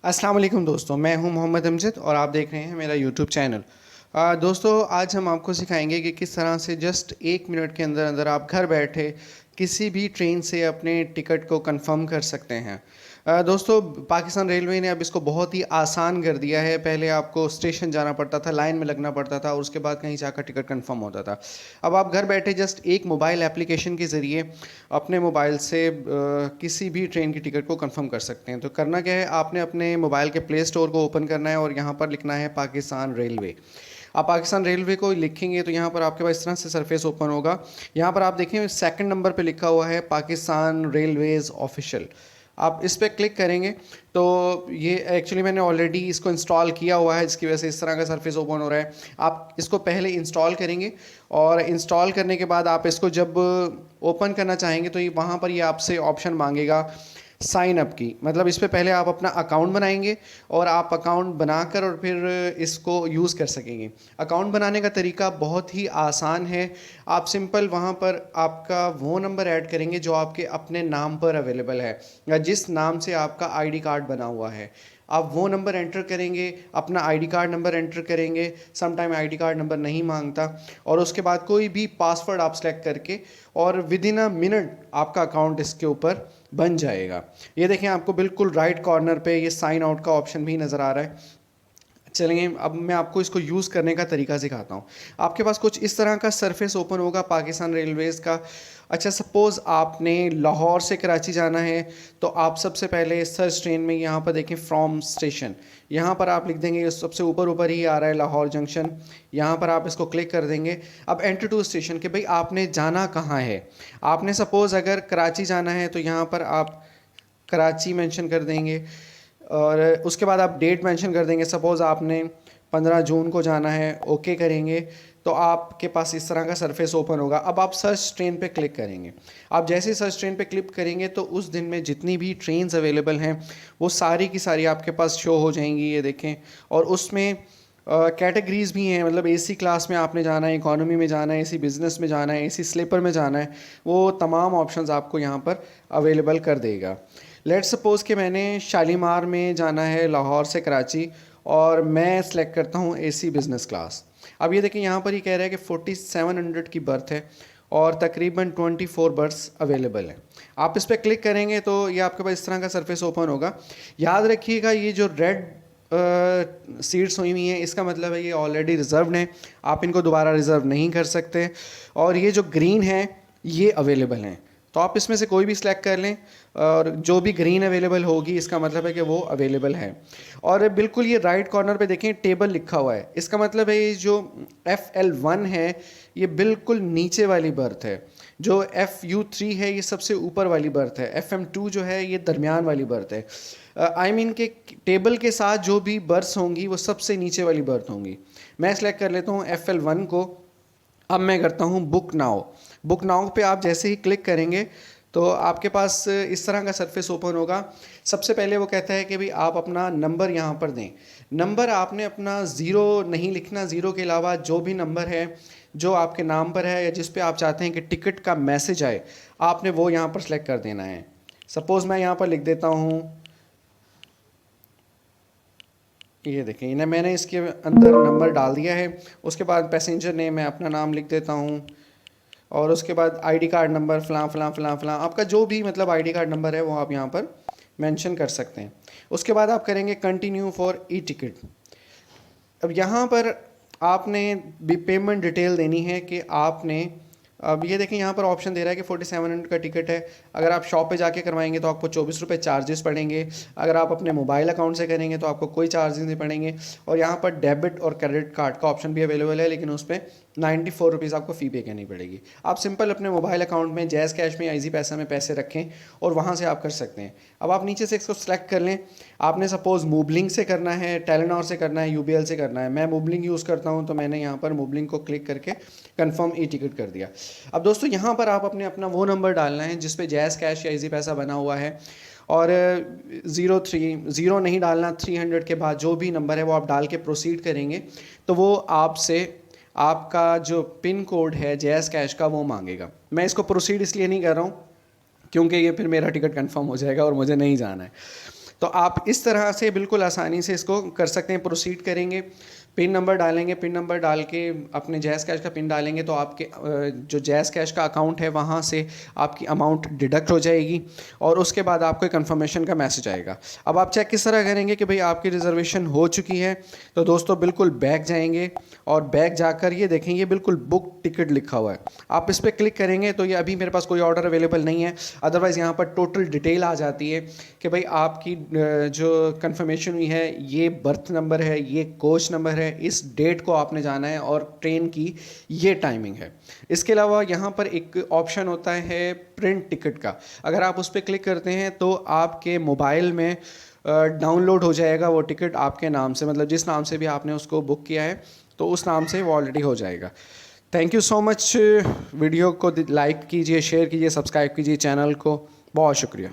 अस्सलाम वालेकुम दोस्तों, मैं हूं मोहम्मद अमजद और आप देख रहे हैं मेरा यूट्यूब चैनल। दोस्तों, आज हम आपको सिखाएंगे कि किस तरह से जस्ट 1 मिनट के अंदर अंदर आप घर बैठे किसी भी ट्रेन से अपने टिकट को कंफर्म कर सकते हैं। दोस्तों, पाकिस्तान रेलवे ने अब इसको बहुत ही आसान कर दिया है। पहले आपको स्टेशन जाना पड़ता था, लाइन में लगना पड़ता था और उसके बाद कहीं जाकर टिकट कंफर्म होता था। अब आप घर बैठे जस्ट एक मोबाइल एप्लीकेशन के ज़रिए अपने मोबाइल से किसी भी ट्रेन की टिकट को कंफर्म कर सकते हैं। तो करना क्या है, आपने अपने मोबाइल के प्ले स्टोर को ओपन करना है और यहाँ पर लिखना है पाकिस्तान रेलवे। आप पाकिस्तान रेलवे को लिखेंगे तो यहाँ पर आपके पास इस तरह से सरफेस ओपन होगा। यहाँ पर आप देखें सेकंड नंबर पे लिखा हुआ है पाकिस्तान रेलवेज़ ऑफिशियल। आप इस पर क्लिक करेंगे तो ये एक्चुअली मैंने ऑलरेडी इसको इंस्टॉल किया हुआ है, जिसकी वजह से इस तरह का सरफेस ओपन हो रहा है। आप इसको पहले इंस्टॉल करेंगे और इंस्टॉल करने के बाद आप इसको जब ओपन करना चाहेंगे तो ये वहाँ पर ये आपसे ऑप्शन मांगेगा साइन अप की। मतलब इस पे पहले आप अपना अकाउंट बनाएंगे और आप अकाउंट बनाकर और फिर इसको यूज़ कर सकेंगे। अकाउंट बनाने का तरीका बहुत ही आसान है। आप सिंपल वहाँ पर आपका वो नंबर ऐड करेंगे जो आपके अपने नाम पर अवेलेबल है या जिस नाम से आपका आईडी कार्ड बना हुआ है। आप वो नंबर एंटर करेंगे, अपना आईडी कार्ड नंबर एंटर करेंगे। Some time ID card number नहीं मांगता। और उसके बाद कोई भी पासवर्ड आप सेलेक्ट करके और विद इन अ मिनट आपका अकाउंट इसके ऊपर बन जाएगा। ये देखें, आपको बिल्कुल राइट कॉर्नर पे ये साइन आउट का ऑप्शन भी नज़र आ रहा है। चलिए, अब मैं आपको इसको यूज़ करने का तरीका सिखाता हूँ। आपके पास कुछ इस तरह का सरफेस ओपन होगा पाकिस्तान रेलवेज़ का। अच्छा, सपोज़ आपने लाहौर से कराची जाना है तो आप सबसे पहले सर्च ट्रेन में यहाँ पर देखें फ्रॉम स्टेशन, यहाँ पर आप लिख देंगे, सबसे ऊपर ऊपर ही आ रहा है लाहौर जंक्शन। यहाँ पर आप इसको क्लिक कर देंगे। अब एंटर टू स्टेशन कि भाई आपने जाना कहाँ है। आपने सपोज़ अगर कराची जाना है तो यहाँ पर आप कराची मेंशन कर देंगे और उसके बाद आप डेट मेंशन कर देंगे। सपोज़ आपने 15 जून को जाना है, ओके करेंगे तो आपके पास इस तरह का सरफेस ओपन होगा। अब आप सर्च ट्रेन पे क्लिक करेंगे। आप जैसे ही सर्च ट्रेन पे क्लिक करेंगे तो उस दिन में जितनी भी ट्रेन्स अवेलेबल हैं वो सारी की सारी आपके पास शो हो जाएंगी। ये देखें, और उसमें कैटेगरीज़ भी हैं। मतलब एसी क्लास में आपने जाना है, इकोनॉमी में जाना है, एसी बिज़नेस में जाना है, एसी स्लीपर में जाना है, वो तमाम ऑप्शंस आपको यहाँ पर अवेलेबल कर देगा। लेट्स सपोज़ कि मैंने शालीमार में जाना है लाहौर से कराची और मैं सेलेक्ट करता हूँ एसी बिज़नेस क्लास। अब ये देखें, यहाँ पर ये कह रहा है कि 4700 की बर्थ है और तकरीबन 24 बर्थ्स अवेलेबल हैं। आप इस पर क्लिक करेंगे तो ये आपके पास इस तरह का सरफेस ओपन होगा। याद रखिएगा, ये जो रेड सीट्स हुई हुई हैं इसका मतलब है ये ऑलरेडी रिज़र्व्ड हैं, आप इनको दोबारा रिज़र्व नहीं कर सकते। और ये जो ग्रीन है ये अवेलेबल हैं, तो आप इसमें से कोई भी सिलेक्ट कर लें और जो भी ग्रीन अवेलेबल होगी इसका मतलब है कि वो अवेलेबल है। और बिल्कुल ये राइट कॉर्नर पे देखें टेबल लिखा हुआ है, इसका मतलब है ये जो FL1 है ये बिल्कुल नीचे वाली बर्थ है, जो FU3 है ये सबसे ऊपर वाली बर्थ है, FM2 जो है ये दरमियान वाली बर्थ है। आई मीन के टेबल के साथ जो भी बर्थ होंगी वो सबसे नीचे वाली बर्थ होंगी। मैं सेलेक्ट कर लेता हूँ FL1 को। अब मैं करता हूँ बुक नाउ। बुक नाउ पे आप जैसे ही क्लिक करेंगे तो आपके पास इस तरह का सरफेस ओपन होगा। सबसे पहले वो कहता है कि भाई आप अपना नंबर यहाँ पर दें। नंबर आपने अपना ज़ीरो नहीं लिखना, ज़ीरो के अलावा जो भी नंबर है जो आपके नाम पर है या जिस पे आप चाहते हैं कि टिकट का मैसेज आए, आपने वो यहाँ पर सेलेक्ट कर देना है। सपोज़ मैं यहाँ पर लिख देता हूँ, ये देखें इन्हें मैंने इसके अंदर नंबर डाल दिया है। उसके बाद पैसेंजर नेम मैं अपना नाम लिख देता हूँ और उसके बाद आईडी कार्ड नंबर फ़लाँ फ़लाँ फ़लाँ फ़लाँ, आपका जो भी मतलब आईडी कार्ड नंबर है वो आप यहाँ पर मेंशन कर सकते हैं। उसके बाद आप करेंगे कंटिन्यू फॉर ई टिकट। अब यहाँ पर आपने भी पेमेंट डिटेल देनी है कि आपने, अब ये देखें यहाँ पर ऑप्शन दे रहा है कि 4700 का टिकट है। अगर आप शॉप पे जाके करवाएंगे तो आपको 24 रुपये चार्जेस पड़ेंगे। अगर आप अपने मोबाइल अकाउंट से करेंगे तो आपको कोई चार्जेस नहीं पड़ेंगे। और यहाँ पर डेबिट और क्रेडिट कार्ड का ऑप्शन भी अवेलेबल है, लेकिन उस पर 94 रुपीज़ आपको फ़ी पे करनी पड़ेगी। आप सिंपल अपने मोबाइल अकाउंट में जैज़ कैश में या ईजी पैसा में पैसे रखें और वहाँ से आप कर सकते हैं। अब आप नीचे से इसको सेलेक्ट कर लें। आपने सपोज़ मूवलिंक से करना है, टेलीनॉर से करना है, UBL से करना है। मैं मूवलिंक यूज़ करता हूँ तो मैंने यहाँ पर मूवलिंक को क्लिक करके कन्फर्म ई टिकट कर दिया। अब दोस्तों, यहाँ पर आप अपने अपना वो नंबर डालना है जिस पे जैज़ कैश या ईजी पैसा बना हुआ है और 0 नहीं डालना। 300 के बाद जो भी नंबर है वो आप डाल के प्रोसीड करेंगे तो वो आपसे आपका जो पिन कोड है जैज़ कैश का वो मांगेगा। मैं इसको प्रोसीड इसलिए नहीं कर रहा हूँ क्योंकि ये फिर मेरा टिकट कंफर्म हो जाएगा और मुझे नहीं जाना है। तो आप इस तरह से बिल्कुल आसानी से इसको कर सकते हैं। प्रोसीड करेंगे, पिन नंबर डालेंगे, पिन नंबर डाल के अपने जैज़ कैश का पिन डालेंगे तो आपके जो जैज़ कैश का अकाउंट है वहाँ से आपकी अमाउंट डिडक्ट हो जाएगी और उसके बाद आपको कंफर्मेशन का मैसेज आएगा। अब आप चेक किस तरह करेंगे कि भाई आपकी रिजर्वेशन हो चुकी है। तो दोस्तों बिल्कुल बैक जाएंगे और बैक जाकर ये देखेंगे बिल्कुल बुक टिकट लिखा हुआ है, आप इस पर क्लिक करेंगे तो ये अभी मेरे पास कोई ऑर्डर अवेलेबल नहीं है। अदरवाइज़ यहाँ पर टोटल डिटेल आ जाती है कि भाई आपकी जो कंफर्मेशन हुई है, ये बर्थ नंबर है, ये कोच नंबर है, इस डेट को आपने जाना है और ट्रेन की ये टाइमिंग है। इसके अलावा यहाँ पर एक ऑप्शन होता है प्रिंट टिकट का, अगर आप उस पर क्लिक करते हैं तो आपके मोबाइल में डाउनलोड हो जाएगा वो टिकट आपके नाम से, मतलब जिस नाम से भी आपने उसको बुक किया है तो उस नाम से वो ऑलरेडी हो जाएगा। Thank you so much. Video को लाइक कीजिए, शेयर कीजिए, सब्सक्राइब कीजिए चैनल को। बहुत शुक्रिया।